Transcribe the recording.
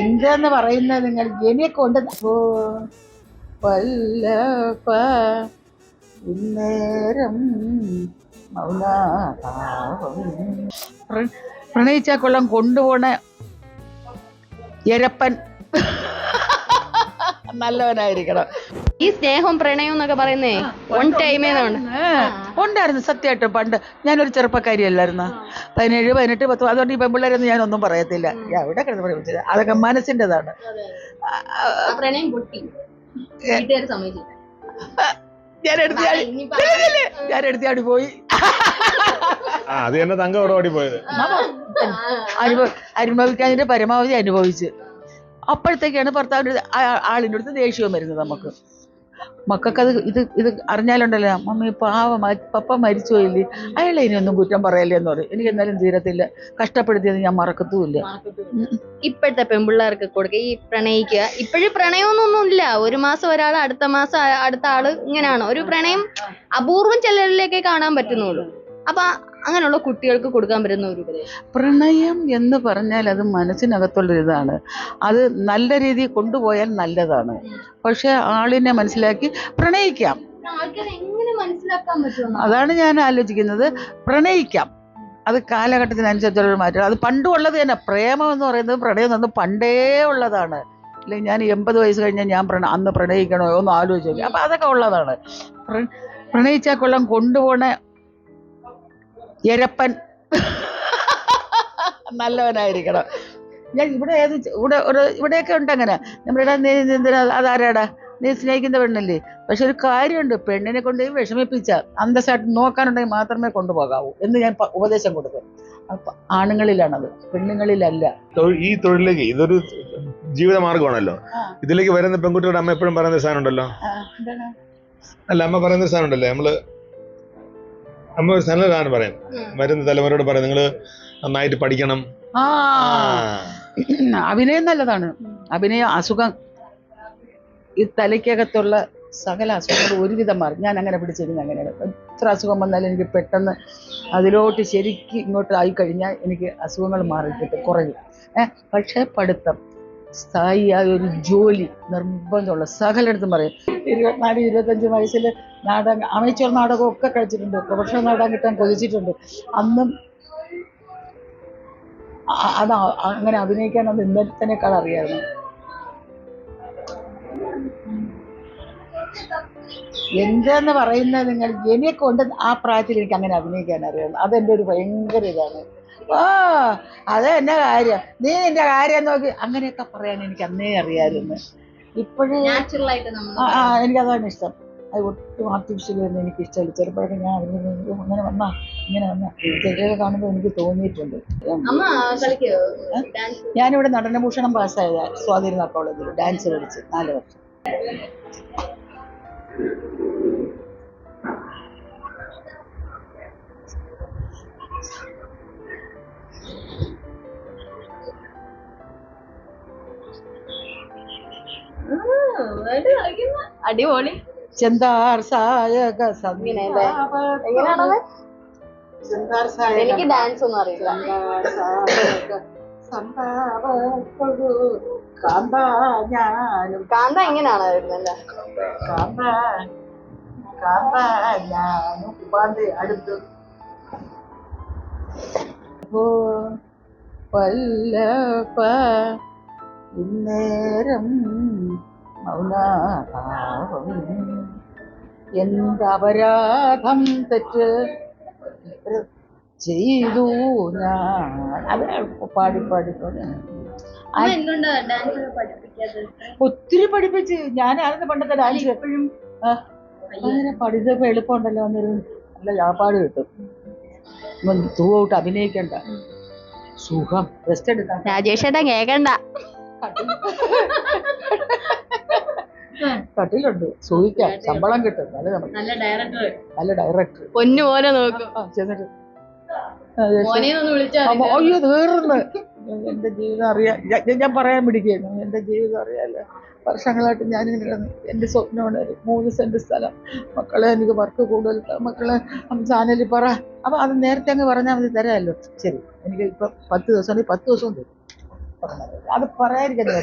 എന്താന്ന് പറയുന്നത് നിങ്ങൾ എന്നെ കൊണ്ട് വല്ലപ്പ ഇന്നേരം പ്രണയിച്ചാ കൊള്ളാം കൊണ്ടുപോണ എരപ്പൻ നല്ലവനായിരിക്കണം. ഈ സ്നേഹം പ്രണയം എന്നൊക്കെ പറയുന്നേ വൺ ടൈമേ ഉണ്ടായിരുന്നു സത്യമായിട്ടും. പണ്ട് ഞാനൊരു ചെറുപ്പക്കാരിയല്ലായിരുന്നു, 17, 18, 10. അതുകൊണ്ട് ഈ പെൺപിള്ളേരൊന്നും ഞാനൊന്നും പറയത്തില്ല. എവിടെ കിടന്ന് പഠിപ്പിച്ചത് അതൊക്കെ മനസ്സിൻ്റെതാണ്. പ്രണയം പൊട്ടി ഞാൻ എടുത്തിയാടി പോയി. അനുഭവിക്കാതിന്റെ പരമാവധി അനുഭവിച്ച് അപ്പോഴത്തേക്കാണ് ഭർത്താവിൻ്റെ ആളിൻ്റെ അടുത്ത് ദേഷ്യവും വരുന്നത് നമുക്ക്. മക്കൾക്കത് ഇത് അറിഞ്ഞാലുണ്ടല്ലോ, മമ്മി പപ്പ മരിച്ചു പോയില്ലേ, അയാളെ ഇനിയൊന്നും കുറ്റം പറയല്ലേ എന്ന് പറയും. എനിക്ക് എന്നാലും തീരത്തില്ല, കഷ്ടപ്പെടുത്തിയത് ഞാൻ മറക്കത്തുമില്ല. ഇപ്പോഴത്തെ പെൺപിള്ളേർക്ക് കൊടുക്കുക ഈ പ്രണയിക്കുക. ഇപ്പോഴും പ്രണയമൊന്നും ഇല്ല. ഒരു മാസം ഒരാൾ, അടുത്ത മാസം അടുത്ത ആള്, ഇങ്ങനെയാണ് ഒരു പ്രണയം. അപൂർവം ചിലരിലേക്കേ കാണാൻ പറ്റുന്നുള്ളൂ. അപ്പൊ അങ്ങനെയുള്ള കുട്ടികൾക്ക് കൊടുക്കാൻ പറ്റുന്ന ഒരു പ്രണയം എന്ന് പറഞ്ഞാൽ അത് മനസ്സിനകത്തുള്ളൊരിതാണ്. അത് നല്ല രീതിയിൽ കൊണ്ടുപോയാൽ നല്ലതാണ്. പക്ഷെ ആളിനെ മനസ്സിലാക്കി പ്രണയിക്കാം. അതാണ് ഞാൻ ആലോചിക്കുന്നത്. പ്രണയിക്കാം, അത് കാലഘട്ടത്തിനനുസരിച്ചുള്ള മാറ്റം. അത് പണ്ടും ഉള്ളത് തന്നെ. പ്രേമം എന്ന് പറയുന്നത്, പ്രണയം എന്ന് പറയുന്നത് പണ്ടേ ഉള്ളതാണ്. അല്ലെങ്കിൽ ഞാൻ 80 വയസ്സ് കഴിഞ്ഞാൽ ഞാൻ അന്ന് പ്രണയിക്കണോ എന്ന് ആലോചിച്ച് നോക്കി. അപ്പം അതൊക്കെ ഉള്ളതാണ്. പ്രണയിച്ചാൽ കൊള്ളാം കൊണ്ടുപോണ എരപ്പൻ നല്ലവനായിരിക്കണം. ഞാൻ ഇവിടെയൊക്കെ ഉണ്ട് അങ്ങനെ. നമ്മുടെ അതാരാടാ, നീ സ്നേഹിക്കുന്ന പെണ്ണല്ലേ. പക്ഷെ ഒരു കാര്യമുണ്ട്, പെണ്ണിനെ കൊണ്ട് വിഷമിപ്പിച്ച അന്തസ്സായിട്ട് നോക്കാനുണ്ടെങ്കിൽ മാത്രമേ കൊണ്ടുപോകാവൂ എന്ന് ഞാൻ ഉപദേശം കൊടുക്കും. അപ്പൊ ആണുങ്ങളിലാണത്, പെണ്ണുങ്ങളിലല്ല. ഈ തൊഴിലേക്ക് ഇതൊരു ജീവിത മാർഗമാണല്ലോ. ഇതിലേക്ക് വരുന്ന പെൺകുട്ടികളുടെ അമ്മ എപ്പോഴും പറയുന്ന സാധനം ഉണ്ടല്ലോ, അല്ല അമ്മ പറയുന്ന സാധനം ഉണ്ടല്ലേ, അമ്മ ഒരു നല്ലതാണ് പറയാൻ. വരുന്ന തലമുറയോട് പറയാം, നിങ്ങള് നന്നായിട്ട് പഠിക്കണം. അഭിനയം നല്ലതാണ്. അഭിനയം അസുഖം, ഈ തലയ്ക്കകത്തുള്ള സകല അസുഖങ്ങൾ ഒരുവിധം മാറി. ഞാൻ അങ്ങനെ പിടിച്ചിരുന്നു. അങ്ങനെയാണ്. എത്ര അസുഖം വന്നാലും എനിക്ക് പെട്ടെന്ന് അതിലോട്ട് ശരിക്കും ഇങ്ങോട്ട് ആയിക്കഴിഞ്ഞാൽ എനിക്ക് അസുഖങ്ങൾ മാറിക്കിട്ട് കുറയും. പക്ഷേ പഠിത്തം, സ്ഥായിയായ ഒരു ജോലി നിർബന്ധമുള്ള സകലയിടത്തും പറയും. 24, 25 വയസ്സിൽ നാടകം, അമേച്ചർ നാടകം ഒക്കെ കളിച്ചിട്ടുണ്ട്. പ്രൊഫഷണൽ നാടകം കിട്ടാൻ കൊതിച്ചിട്ടുണ്ട്. അന്നും അത് അങ്ങനെ അഭിനയിക്കാൻ അത് ഇന്നത്തേക്കാൾ അറിയാമായിരുന്നു. എന്താന്ന് പറയുന്നത് നിങ്ങൾ എന്നെ കൊണ്ട് ആ പ്രായത്തിൽ എനിക്ക് അങ്ങനെ അഭിനയിക്കാൻ അറിയാം. അതെൻ്റെ ഒരു ഭയങ്കര ഇതാണ്. അത് എന്നെ കാര്യം, നീ നിന്റെ കാര്യം നോക്കി അങ്ങനെയൊക്കെ പറയാൻ എനിക്ക് അന്നേ അറിയാമായിരുന്നു. ഇപ്പോഴും എനിക്കതാണ് ഇഷ്ടം. അത് ഒട്ടും ആർട്ടിഫിഷ്യലൊന്നും എനിക്ക് ഇഷ്ടമല്ല. ചെറുപ്പമൊക്കെ ഞാൻ ഇങ്ങനെ വന്നാ ചിലരൊക്കെ കാണുമ്പോൾ എനിക്ക് തോന്നിയിട്ടുണ്ട്. ഞാനിവിടെ നടനഭൂഷണം പാസ്സായ സ്വാതിരുന്ന കോളേജിൽ ഡാൻസ് പഠിച്ച് 4 വർഷം. അടിപൊളി. ചെന്താർ സായക എനിക്ക് ഡാൻസ് ഒന്നും അറിയില്ല. കാന്ത എങ്ങനെയാണ് വരുന്നല്ലേ? അടുത്ത് വല്ലപ്പ ഇന്നേരം മൗനാഭാവം എന്തപരാധം തെറ്റ് ചെയ്തു ഞാൻ. അത് പാടിക്കൊണ്ട് ഒത്തിരി പഠിപ്പിച്ച്. ഞാനായിരുന്നു പണ്ടത്തെ ഡാൻസ് എപ്പോഴും അങ്ങനെ പഠിച്ചപ്പോ എളുപ്പമുണ്ടല്ലോ എന്നൊരു നല്ല വ്യാപാട് കിട്ടും. ത്രൂ ഔട്ട് അഭിനയിക്കണ്ട, സുഖം, റെസ്റ്റ് എടുക്കാം. രാജേഷേട്ടാ കേക്കണ്ട, കട്ടിലുണ്ട്, സൂഹിക്കാം, ശമ്പളം കിട്ടും. നല്ല ഡയറക്ടർ പൊന്നു പോലെ നോക്കും. ചെന്നിട്ട് അയ്യോ തീർന്ന് എൻ്റെ ജീവിതം അറിയാം. ഞാൻ പറയാൻ പിടിക്കുന്നു, എൻ്റെ ജീവിതം അറിയാമല്ലോ. വർഷങ്ങളായിട്ട് ഞാനിങ്ങനെ കിടന്ന് എൻ്റെ സ്വപ്നമാണ് ഒരു 3 സെൻറ്റ് സ്ഥലം. മക്കളെ എനിക്ക് വർക്ക് കൂടുതൽ മക്കളെ ചാനലിൽ പറ. അപ്പം അത് നേരത്തെ അങ്ങ് പറഞ്ഞാൽ മതി, തരാമല്ലോ. ശരി, എനിക്ക് ഇപ്പം 10 ദിവസം 10 ദിവസവും തരും. അത് പറയാതിരിക്കുന്നത്